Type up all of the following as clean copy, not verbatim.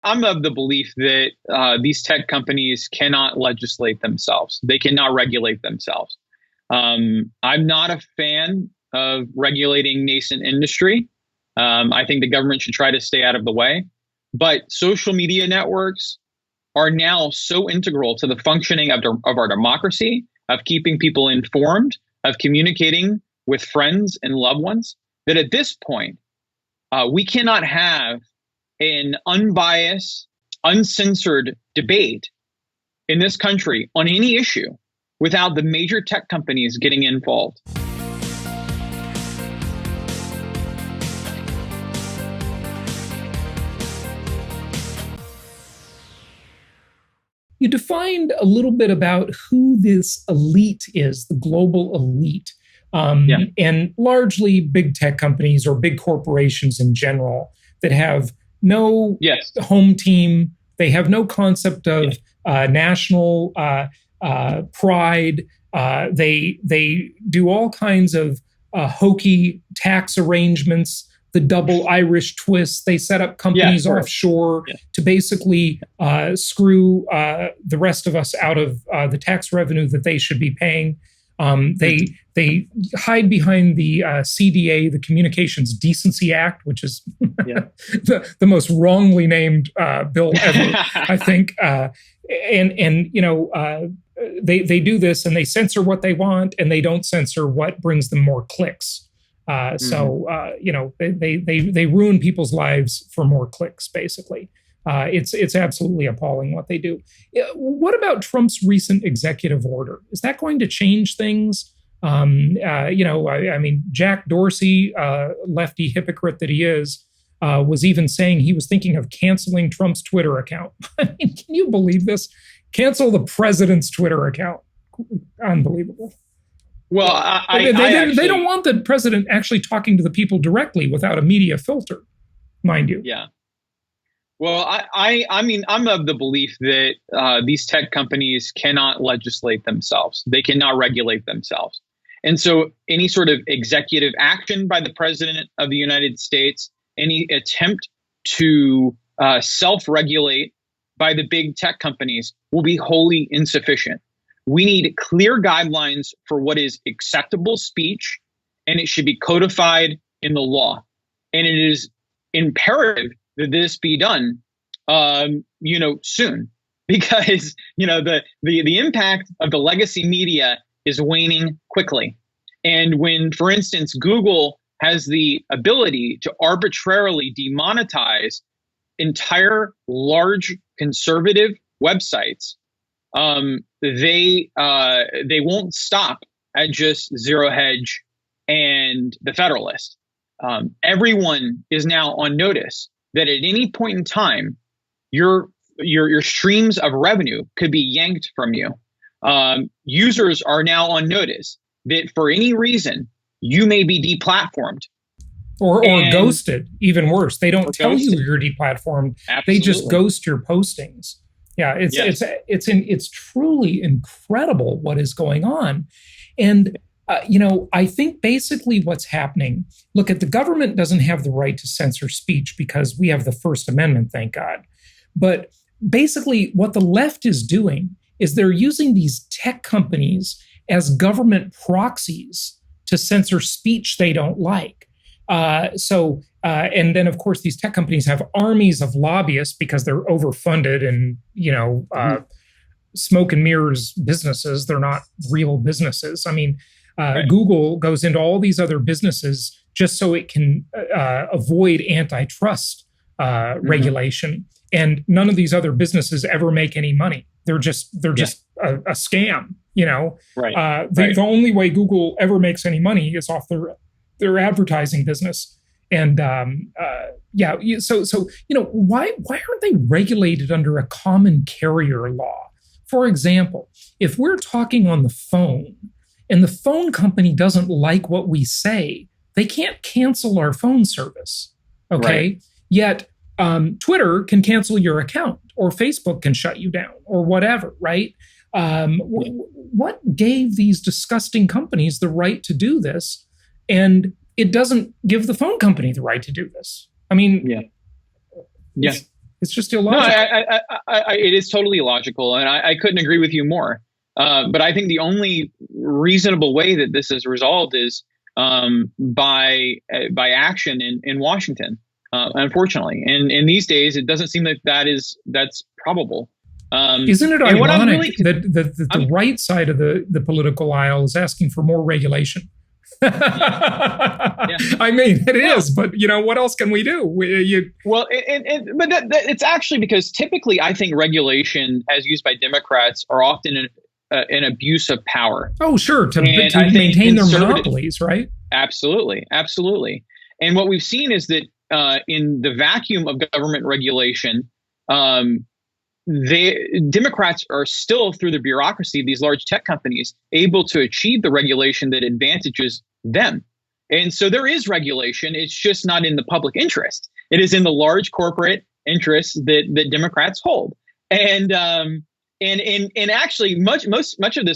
I'm of the belief that these tech companies cannot legislate themselves. They cannot regulate themselves. I'm not a fan of regulating nascent industry. I think the government should try to stay out of the way. But social media networks are now so integral to the functioning of our democracy, of keeping people informed, of communicating with friends and loved ones, that at this point, we cannot have an unbiased, uncensored debate in this country on any issue without the major tech companies getting involved. You defined a little bit about who this elite is, the global elite, and largely big tech companies or big corporations in general that have no home team. They have no concept of national pride. They do all kinds of hokey tax arrangements, the double Irish twist. They set up companies offshore to basically screw the rest of us out of the tax revenue that they should be paying. They hide behind the CDA, the Communications Decency Act, which is the most wrongly named bill ever, I think. They do this and they censor what they want and they don't censor what brings them more clicks. They ruin people's lives for more clicks, basically. It's absolutely appalling what they do. What about Trump's recent executive order? Is that going to change things? Jack Dorsey, lefty hypocrite that he is, was even saying he was thinking of canceling Trump's Twitter account. I mean, can you believe this? Cancel the president's Twitter account. Unbelievable. Well, they don't want the president actually talking to the people directly without a media filter, mind you. Yeah. Well, I'm of the belief that these tech companies cannot legislate themselves. They cannot regulate themselves. And so any sort of executive action by the president of the United States, any attempt to self-regulate by the big tech companies will be wholly insufficient. We need clear guidelines for what is acceptable speech, and it should be codified in the law. And it is imperative that this be done, soon, because the impact of the legacy media is waning quickly. And when, for instance, Google has the ability to arbitrarily demonetize entire large conservative websites, they won't stop at just Zero Hedge and the Federalist. Everyone is now on notice that at any point in time, your streams of revenue could be yanked from you. Users are now on notice that for any reason you may be deplatformed. Or ghosted, even worse. They don't tell you you're deplatformed. Absolutely. They just ghost your postings. Yeah, it's truly incredible what is going on. And I think basically what's happening, look, the government doesn't have the right to censor speech because we have the First Amendment, thank God. But basically what the left is doing is they're using these tech companies as government proxies to censor speech they don't like. And then, of course, these tech companies have armies of lobbyists because they're overfunded and, smoke and mirrors businesses. They're not real businesses. I mean, Google goes into all these other businesses just so it can avoid antitrust regulation. And none of these other businesses ever make any money. They're just a scam, The only way Google ever makes any money is off their advertising business. And why aren't they regulated under a common carrier law? For example, if we're talking on the phone and the phone company doesn't like what we say, they can't cancel our phone service. Okay. Right. Yet Twitter can cancel your account, or Facebook can shut you down, or whatever, right? What gave these disgusting companies the right to do this? And it doesn't give the phone company the right to do this. I mean, It's just No, illogical. it is totally illogical, and I couldn't agree with you more. But I think the only reasonable way that this is resolved is by action in Washington. Unfortunately, and these days it doesn't seem that that's probable. Isn't it ironic that the right side of the political aisle is asking for more regulation? Yeah. I mean, it is, but what else can we do? But it's actually because typically I think regulation, as used by Democrats, are often an abuse of power. Oh, sure, to maintain their monopolies, right? Absolutely. And what we've seen is that in the vacuum of government regulation, Democrats are still, through the bureaucracy of these large tech companies, able to achieve the regulation that advantages them. And so there is regulation. It's just not in the public interest. It is in the large corporate interests that Democrats hold. And actually, much of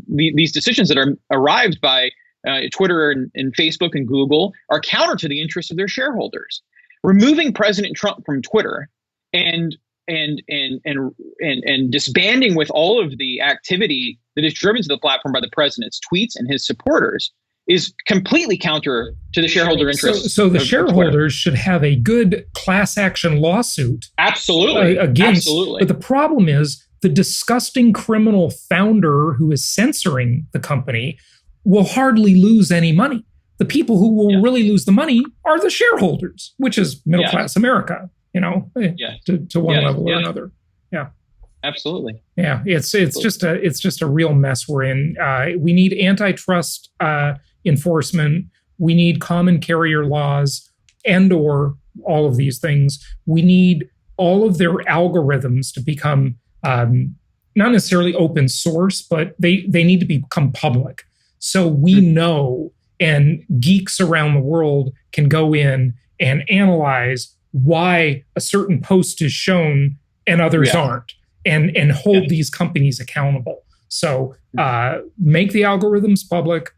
these decisions that are arrived by Twitter and Facebook and Google are counter to the interests of their shareholders. Removing President Trump from Twitter and disbanding with all of the activity that is driven to the platform by the president's tweets and his supporters is completely counter to the shareholder interests. So the shareholders should have a good class action lawsuit. Absolutely. But the problem is the disgusting criminal founder who is censoring the company will hardly lose any money. The people who will really lose the money are the shareholders, which is middle class America, to one level or another. Yeah. Absolutely. Yeah, it's just a real mess we're in. We need antitrust enforcement. We need common carrier laws or all of these things. We need all of their algorithms to become not necessarily open source, but they need to become public. So we know, and geeks around the world can go in and analyze why a certain post is shown and others aren't, and hold these companies accountable. So make the algorithms public,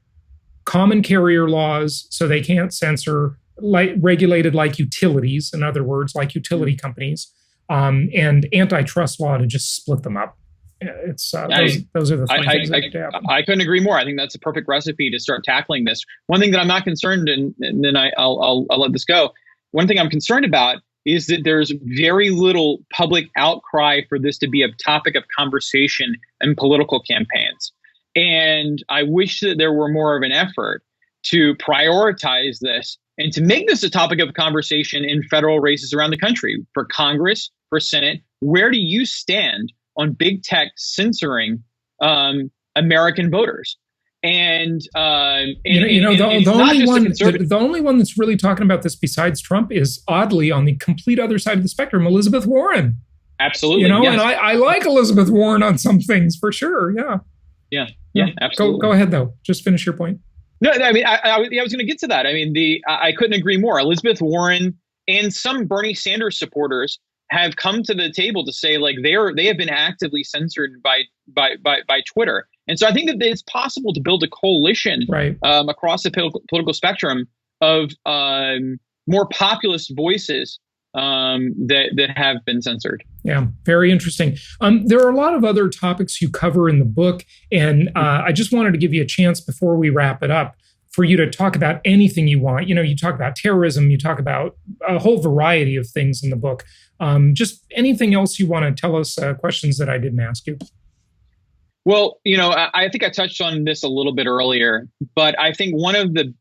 common carrier laws so they can't censor, regulated like utilities, in other words, like utility companies, and antitrust law to just split them up. Those are the things that happen. I couldn't agree more. I think that's a perfect recipe to start tackling this. One thing that I'm not concerned, and then I'll let this go. One thing I'm concerned about is that there's very little public outcry for this to be a topic of conversation in political campaigns. And I wish that there were more of an effort to prioritize this and to make this a topic of conversation in federal races around the country, for Congress, for Senate. Where do you stand on big tech censoring American voters? The only one that's really talking about this besides Trump is, oddly, on the complete other side of the spectrum, Elizabeth Warren. Absolutely. And I like Elizabeth Warren on some things for sure. Yeah, absolutely. Go ahead though. Just finish your point. No, I mean, I was going to get to that. I mean, I couldn't agree more. Elizabeth Warren and some Bernie Sanders supporters have come to the table to say, like, they have been actively censored by Twitter. And so I think that it's possible to build a coalition across the political spectrum of more populist voices that have been censored. Yeah, very interesting. There are a lot of other topics you cover in the book, and I just wanted to give you a chance before we wrap it up for you to talk about anything you want. You talk about terrorism, you talk about a whole variety of things in the book. Just anything else you want to tell us, questions that I didn't ask you. Well, I think I touched on this a little bit earlier, but I think one of the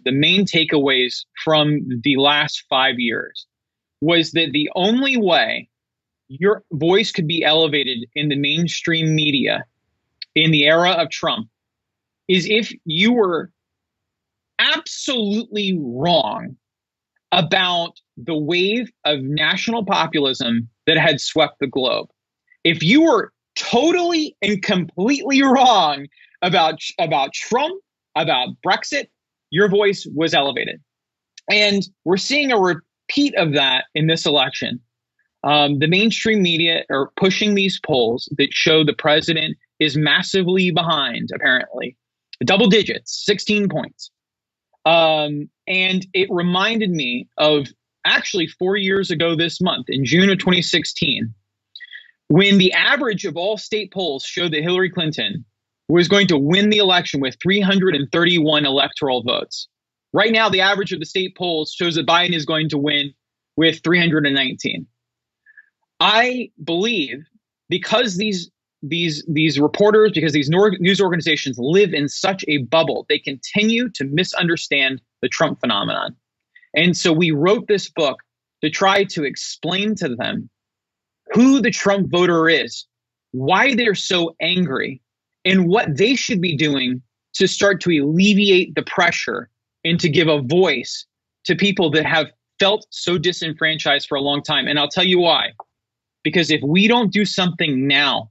main takeaways from the last 5 years was that the only way your voice could be elevated in the mainstream media in the era of Trump is if you were absolutely wrong about the wave of national populism that had swept the globe. If you were totally and completely wrong about Trump, about Brexit, your voice was elevated. And we're seeing a repeat of that in this election. The mainstream media are pushing these polls that show the president is massively behind, apparently. Double digits, 16 points. And it reminded me of actually 4 years ago this month, in June of 2016, when the average of all state polls showed that Hillary Clinton was going to win the election with 331 electoral votes. Right now, the average of the state polls shows that Biden is going to win with 319. I believe because these reporters, because these news organizations live in such a bubble, they continue to misunderstand the Trump phenomenon. And so we wrote this book to try to explain to them who the Trump voter is, why they're so angry, and what they should be doing to start to alleviate the pressure and to give a voice to people that have felt so disenfranchised for a long time. And I'll tell you why. Because if we don't do something now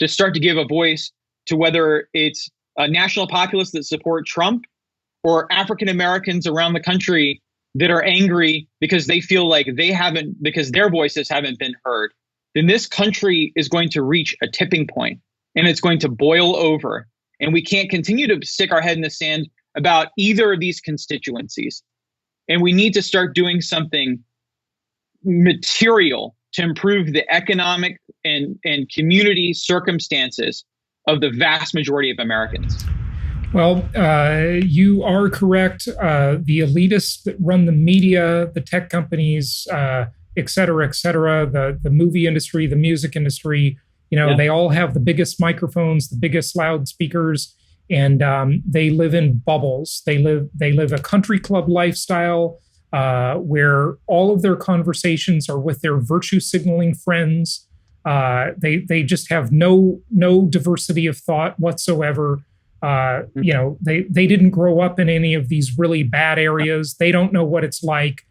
to start to give a voice to whether it's a national populace that support Trump or African Americans around the country that are angry because they feel like because their voices haven't been heard, then this country is going to reach a tipping point and it's going to boil over. And we can't continue to stick our head in the sand about either of these constituencies. And we need to start doing something material to improve the economic and community circumstances of the vast majority of Americans. Well, you are correct. The elitists that run the media, the tech companies, et cetera, the movie industry, the music industry, they all have the biggest microphones, the biggest loudspeakers, and they live in bubbles. They live a country club lifestyle where all of their conversations are with their virtue signaling friends. They just have no diversity of thought whatsoever. They didn't grow up in any of these really bad areas. They don't know what it's like.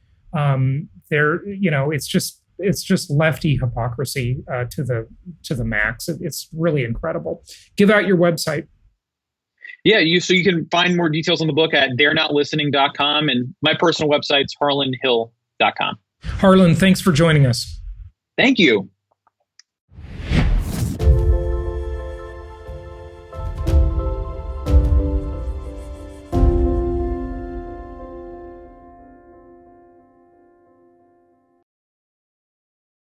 It's just lefty hypocrisy to the max. It's really incredible. Give out your website. Yeah, so you can find more details on the book at darenotlistening.com, and my personal website's harlanhill.com. Harlan, thanks for joining us. Thank you.